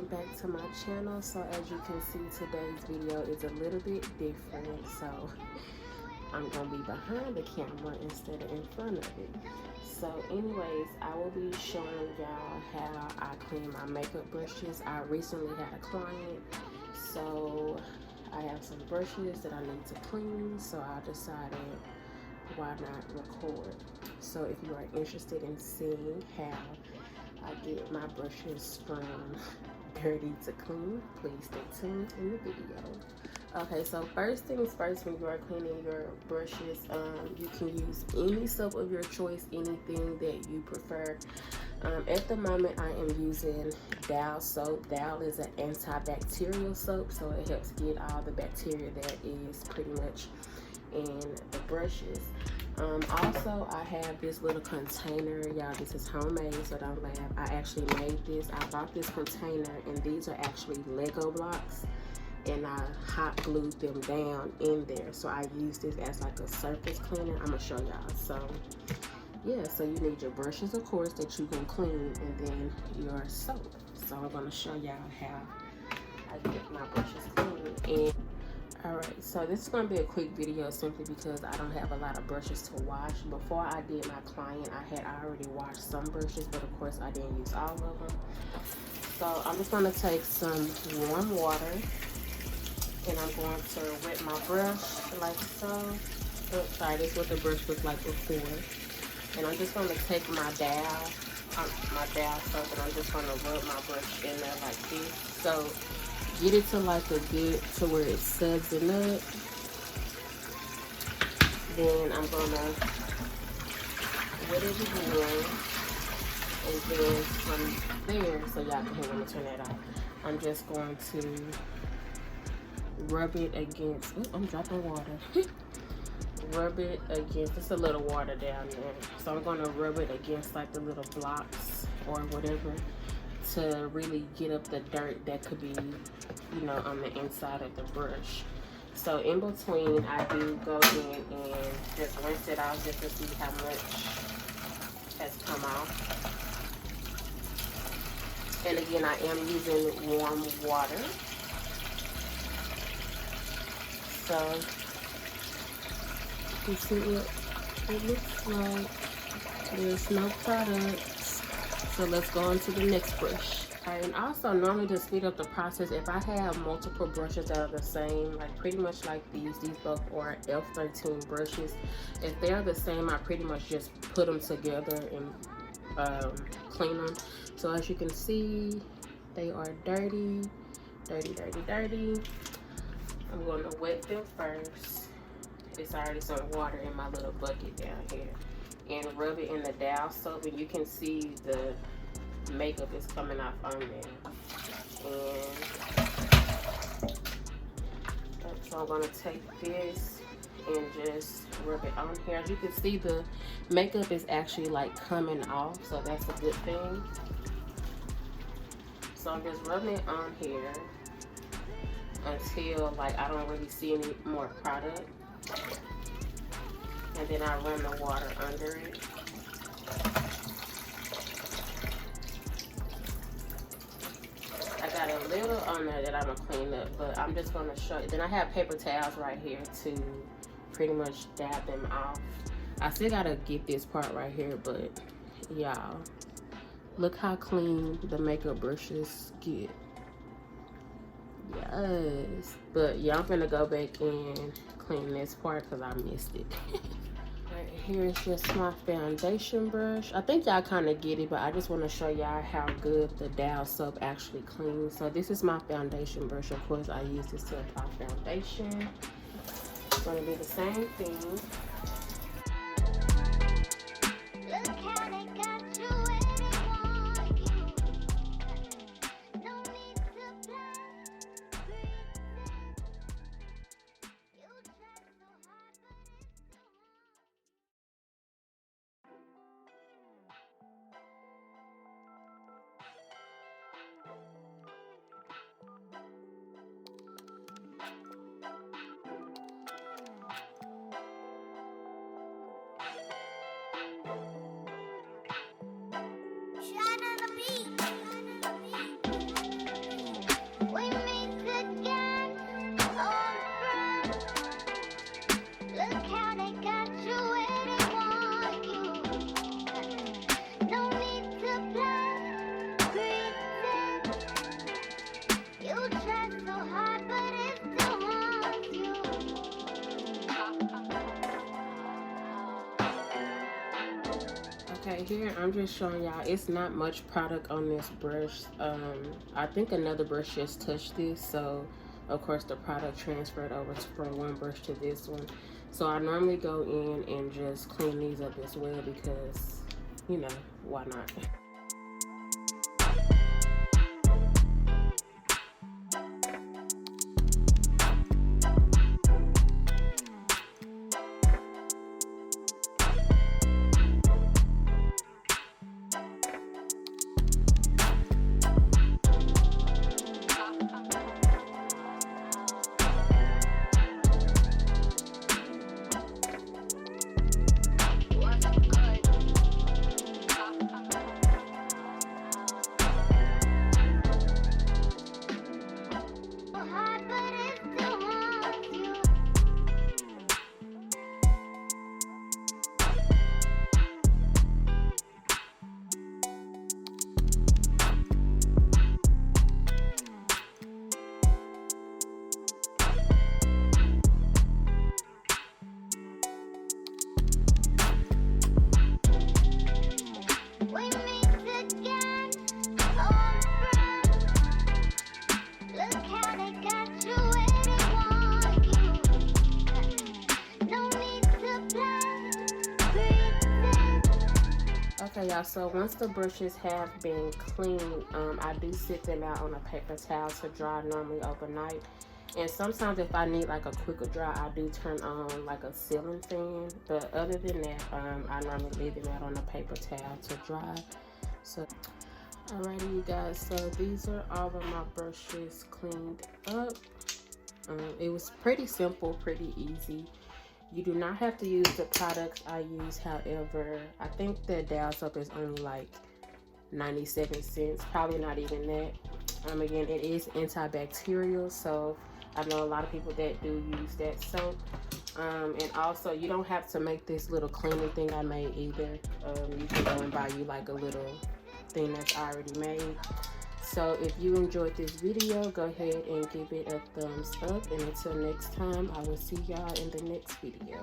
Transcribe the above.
back to my channel. So as you can see, today's video is a little bit different. So I'm gonna be behind the camera instead of in front of it. So anyways, I will be showing y'all how I clean my makeup brushes. I recently had a client, so I have some brushes that I need to clean, so I decided why not record. So if you are interested in seeing how I get my brushes from dirty to clean, please stay tuned in the video. Okay, so first things first, when you are cleaning your brushes, you can use any soap of your choice, anything that you prefer. At the moment, I am using Dial soap. Dial is an antibacterial soap, so it helps get all the bacteria that is pretty much in the brushes. Also, I have this little container. Y'all, this is homemade, so don't laugh. I actually made this. I bought this container, and these are actually Lego blocks, and I hot glued them down in there. So I use this as like a surface cleaner. I'm gonna show y'all. So yeah, so you need your brushes, of course, that you can clean, and then your soap. So I'm gonna show y'all how I get my brushes clean. And alright, so this is going to be a quick video simply because I don't have a lot of brushes to wash. Before I did my client, I had already washed some brushes, but of course I didn't use all of them. So I'm just going to take some warm water, and I'm going to wet my brush like so. Oh, sorry, this is what the brush looked like before. And I'm just going to take my dowel soap, and I'm just going to rub my brush in there like this. So get it to like a good, to where it suds it up. Then I'm gonna wet it again, and then from there, so y'all can hear when I turn that off, I'm just going to rub it against, oh, I'm dropping water. Rub it against, it's a little water down there. So I'm gonna rub it against like the little blocks or whatever, to really get up the dirt that could be, you know, on the inside of the brush. So in between, I do go in and just rinse it out just to see how much has come off. And again, I am using warm water. So you see what it looks like. There's no products. So let's go on to the next brush. And also, normally to speed up the process, if I have multiple brushes that are the same, like pretty much like these both are F13 brushes. If they are the same, I pretty much just put them together and clean them. So as you can see, they are dirty, dirty, dirty, dirty. I'm going to wet them first. It's already some water in my little bucket down here. And rub it in the Dial soap, and you can see the makeup is coming off on there. And so I'm going to take this and just rub it on here. As you can see, the makeup is actually like coming off, so that's a good thing. So I'm just rubbing it on here until like I don't really see any more product. And then I run the water under it. I got a little on there that I'm gonna clean up, but I'm just gonna show you. Then I have paper towels right here to pretty much dab them off. I still gotta get this part right here, but y'all, look how clean the makeup brushes get. Yes, but yeah, I'm gonna go back and clean this part because I missed it. Right, here's just my foundation brush. I think y'all kind of get it, but I just want to show y'all how good the Dial soap actually cleans. So this is my foundation brush. Of course, I use this to apply foundation. It's gonna be the same thing. Okay, here I'm just showing y'all, it's not much product on this brush. I think another brush just touched this, so of course the product transferred over from one brush to this one. So I normally go in and just clean these up as well because, you know, why not? Okay, y'all, so once the brushes have been cleaned, I do sit them out on a paper towel to dry normally overnight. And sometimes if I need like a quicker dry, I do turn on like a ceiling fan. But other than that, I normally leave them out on a paper towel to dry. So, alrighty, you guys, so these are all of my brushes cleaned up. It was pretty simple, pretty easy. You do not have to use the products I use. However, I think the Dial soap is only like 97 cents, probably not even that. Again, it is antibacterial, so I know a lot of people that do use that soap. And also, you don't have to make this little cleaning thing I made either. You can go and buy you like a little thing that's already made. So if you enjoyed this video, go ahead and give it a thumbs up. And until next time, I will see y'all in the next video.